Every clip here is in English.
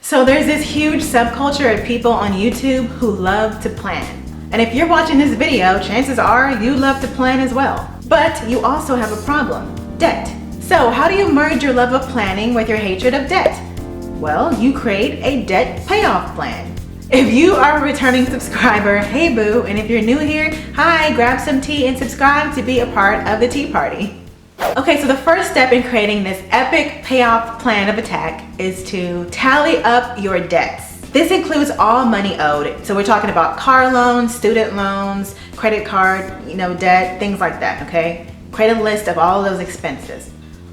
So there's this huge subculture of people on YouTube who love to plan. And if you're watching this video, chances are you love to plan as well. But you also have a problem, debt. So how do you merge your love of planning with your hatred of debt? Well, you create a debt payoff plan. If you are a returning subscriber, hey boo, and if you're new here, hi, grab some tea and subscribe to be a part of the tea party. Okay, so the first step in creating this epic payoff plan of attack is to tally up your debts. This includes all money owed. So we're talking about car loans, student loans, credit card, debt, things like that, okay? Create a list of all of those expenses.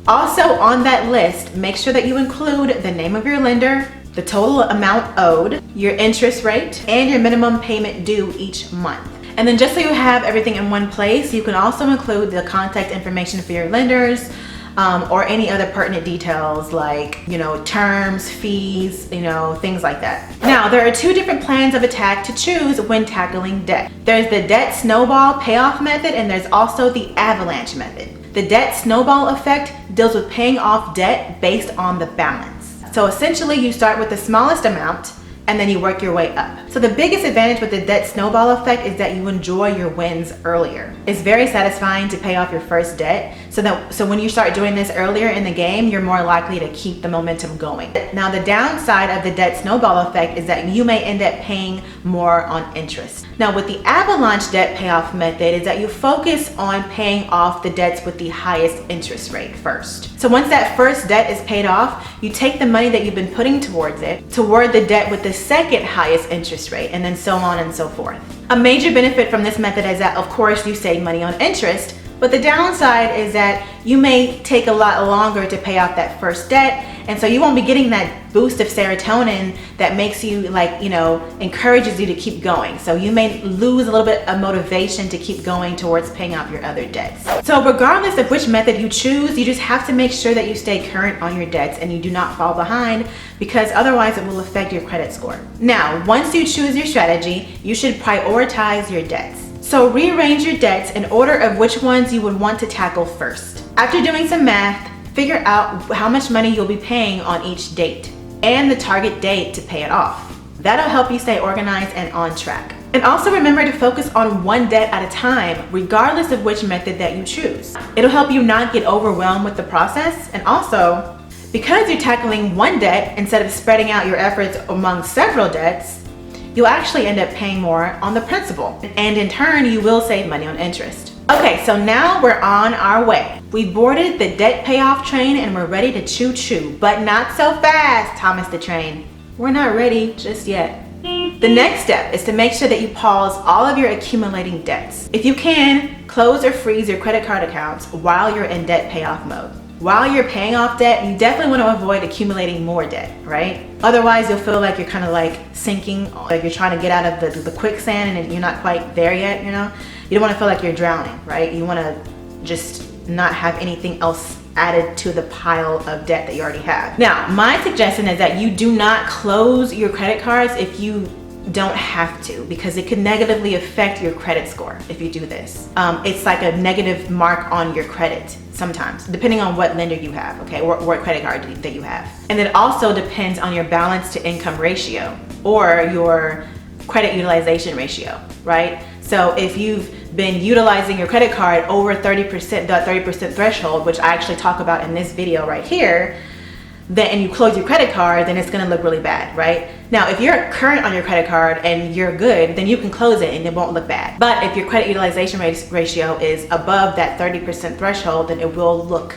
Also on that list, make sure that you include the name of your lender, the total amount owed, your interest rate, and your minimum payment due each month. And then just so you have everything in one place, you can also include the contact information for your lenders or any other pertinent details like, terms, fees, things like that. Now, there are two different plans of attack to choose when tackling debt. There's the debt snowball payoff method, and there's also the avalanche method. The debt snowball effect deals with paying off debt based on the balance. So essentially, you start with the smallest amount and then you work your way up. So the biggest advantage with the debt snowball effect is that you enjoy your wins earlier. It's very satisfying to pay off your first debt, so when you start doing this earlier in the game, you're more likely to keep the momentum going. Now the downside of the debt snowball effect is that you may end up paying more on interest. Now with the avalanche debt payoff method is that you focus on paying off the debts with the highest interest rate first. So once that first debt is paid off, you take the money that you've been putting towards it toward the debt with the second highest interest rate, and then so on and so forth. A major benefit from this method is that, of course, you save money on interest, but the downside is that you may take a lot longer to pay off that first debt, and so you won't be getting that boost of serotonin that makes you encourages you to keep going. So you may lose a little bit of motivation to keep going towards paying off your other debts. So regardless of which method you choose, you just have to make sure that you stay current on your debts and you do not fall behind, because otherwise it will affect your credit score. Now, once you choose your strategy, you should prioritize your debts. So rearrange your debts in order of which ones you would want to tackle first. After doing some math, figure out how much money you'll be paying on each date and the target date to pay it off. That'll help you stay organized and on track. And also remember to focus on one debt at a time, regardless of which method that you choose. It'll help you not get overwhelmed with the process, and also, because you're tackling one debt instead of spreading out your efforts among several debts, you'll actually end up paying more on the principal, and in turn, you will save money on interest. Okay, so now we're on our way. We boarded the debt payoff train and we're ready to choo-choo, but not so fast, Thomas the Train. We're not ready just yet. The next step is to make sure that you pause all of your accumulating debts. If you can, close or freeze your credit card accounts while you're in debt payoff mode. While you're paying off debt, you definitely want to avoid accumulating more debt, right? Otherwise, you'll feel like you're kind of like sinking, like you're trying to get out of the quicksand and you're not quite there yet, You don't want to feel like you're drowning, right? You want to just not have anything else added to the pile of debt that you already have. Now, my suggestion is that you do not close your credit cards if you don't have to, because it could negatively affect your credit score if you do this. It's like a negative mark on your credit sometimes, depending on what lender you have, okay, or what credit card that you have. And it also depends on your balance to income ratio or your credit utilization ratio, right? So if you've been utilizing your credit card over 30%, that 30% threshold, which I actually talk about in this video right here, and you close your credit card, then it's gonna look really bad, right? Now, if you're current on your credit card and you're good, then you can close it and it won't look bad. But if your credit utilization ratio is above that 30% threshold, then it will look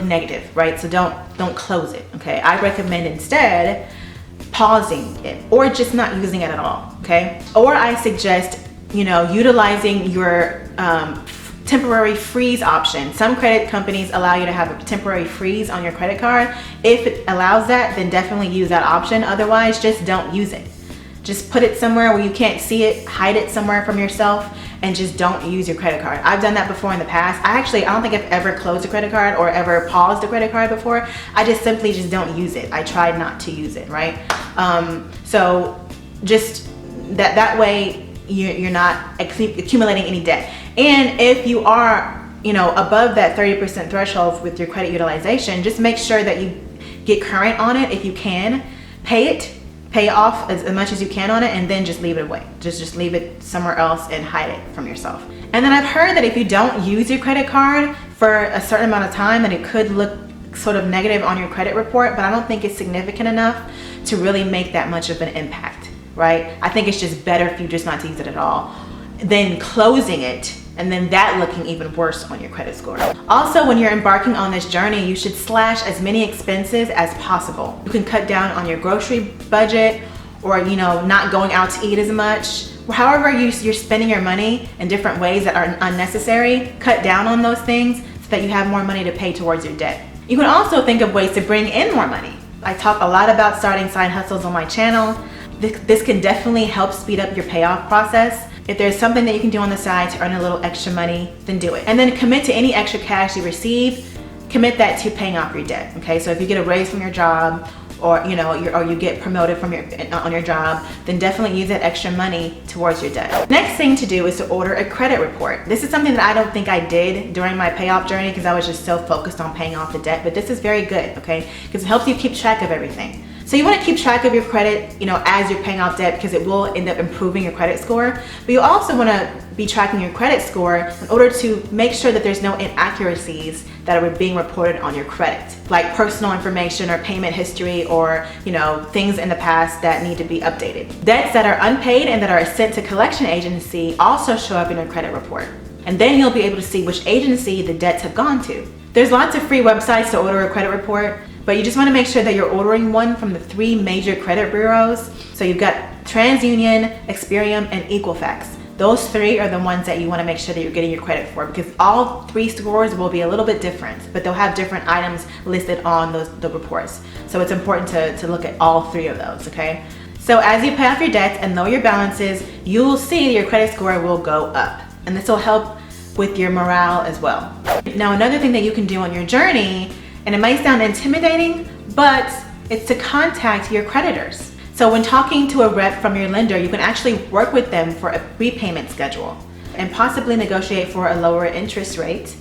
negative, right? So don't close it, okay? I recommend instead pausing it or just not using it at all, okay? Or I suggest, utilizing your temporary freeze option. Some credit companies allow you to have a temporary freeze on your credit card. If it allows that, then definitely use that option. Otherwise, just don't use it. Just put it somewhere where you can't see it, hide it somewhere from yourself, and just don't use your credit card. I've done that before in the past. I don't think I've ever closed a credit card or ever paused a credit card before. I just simply don't use it. I tried not to use it, right? So just that way you're not accumulating any debt. And if you are, above that 30% threshold with your credit utilization, just make sure that you get current on it if you can, pay off as much as you can on it, and then just leave it away. Just leave it somewhere else and hide it from yourself. And then I've heard that if you don't use your credit card for a certain amount of time, that it could look sort of negative on your credit report, but I don't think it's significant enough to really make that much of an impact, right? I think it's just better for you just not to use it at all than closing it and then that looking even worse on your credit score. Also, when you're embarking on this journey, you should slash as many expenses as possible. You can cut down on your grocery budget, or not going out to eat as much. However you're spending your money in different ways that are unnecessary, cut down on those things so that you have more money to pay towards your debt. You can also think of ways to bring in more money. I talk a lot about starting side hustles on my channel. This can definitely help speed up your payoff process. If there's something that you can do on the side to earn a little extra money, then do it. And then commit to any extra cash you receive, commit that to paying off your debt, okay? So if you get a raise from your job, or you get promoted on your job, then definitely use that extra money towards your debt. Next thing to do is to order a credit report. This is something that I don't think I did during my payoff journey because I was just so focused on paying off the debt, but this is very good, okay? Because it helps you keep track of everything. So you want to keep track of your credit, as you're paying off debt, because it will end up improving your credit score. But you also want to be tracking your credit score in order to make sure that there's no inaccuracies that are being reported on your credit, like personal information or payment history, or things in the past that need to be updated. Debts that are unpaid and that are sent to collection agency also show up in your credit report. And then you'll be able to see which agency the debts have gone to. There's lots of free websites to order a credit report, but you just want to make sure that you're ordering one from the 3 major credit bureaus. So you've got TransUnion, Experian, and Equifax. Those 3 are the ones that you want to make sure that you're getting your credit for, because all 3 scores will be a little bit different, but they'll have different items listed on the reports. So it's important to look at all 3 of those, okay? So as you pay off your debts and lower your balances, you will see your credit score will go up, and this will help with your morale as well. Now, another thing that you can do on your journey, and it might sound intimidating, but it's to contact your creditors. So when talking to a rep from your lender, you can actually work with them for a repayment schedule and possibly negotiate for a lower interest rate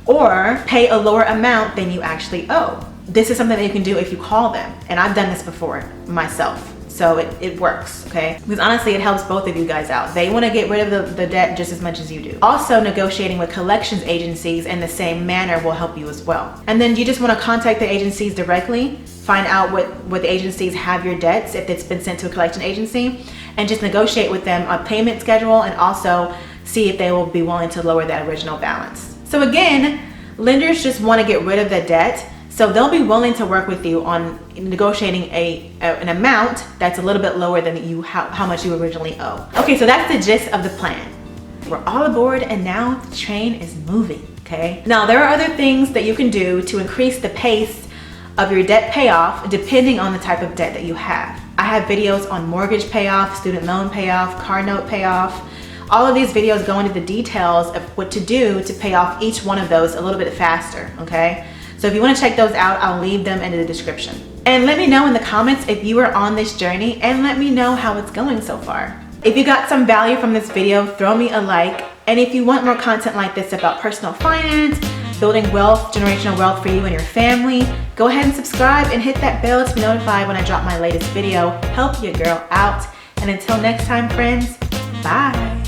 or pay a lower amount than you actually owe. This is something that you can do if you call them. And I've done this before myself. So it works, okay? Because honestly, it helps both of you guys out. They want to get rid of the debt just as much as you do. Also, negotiating with collections agencies in the same manner will help you as well. And then you just want to contact the agencies directly, find out what the agencies have your debts, if it's been sent to a collection agency, and just negotiate with them a payment schedule, and also see if they will be willing to lower that original balance. So again, lenders just want to get rid of the debt, so they'll be willing to work with you on negotiating an amount that's a little bit lower than how much you originally owe. Okay, so that's the gist of the plan. We're all aboard, and now the train is moving, okay? Now, there are other things that you can do to increase the pace of your debt payoff depending on the type of debt that you have. I have videos on mortgage payoff, student loan payoff, car note payoff. All of these videos go into the details of what to do to pay off each one of those a little bit faster, okay? So if you want to check those out, I'll leave them in the description. And let me know in the comments if you are on this journey, and let me know how it's going so far. If you got some value from this video, throw me a like. And if you want more content like this about personal finance, building wealth, generational wealth for you and your family, go ahead and subscribe and hit that bell to be notified when I drop my latest video. Help your girl out. And until next time, friends, bye.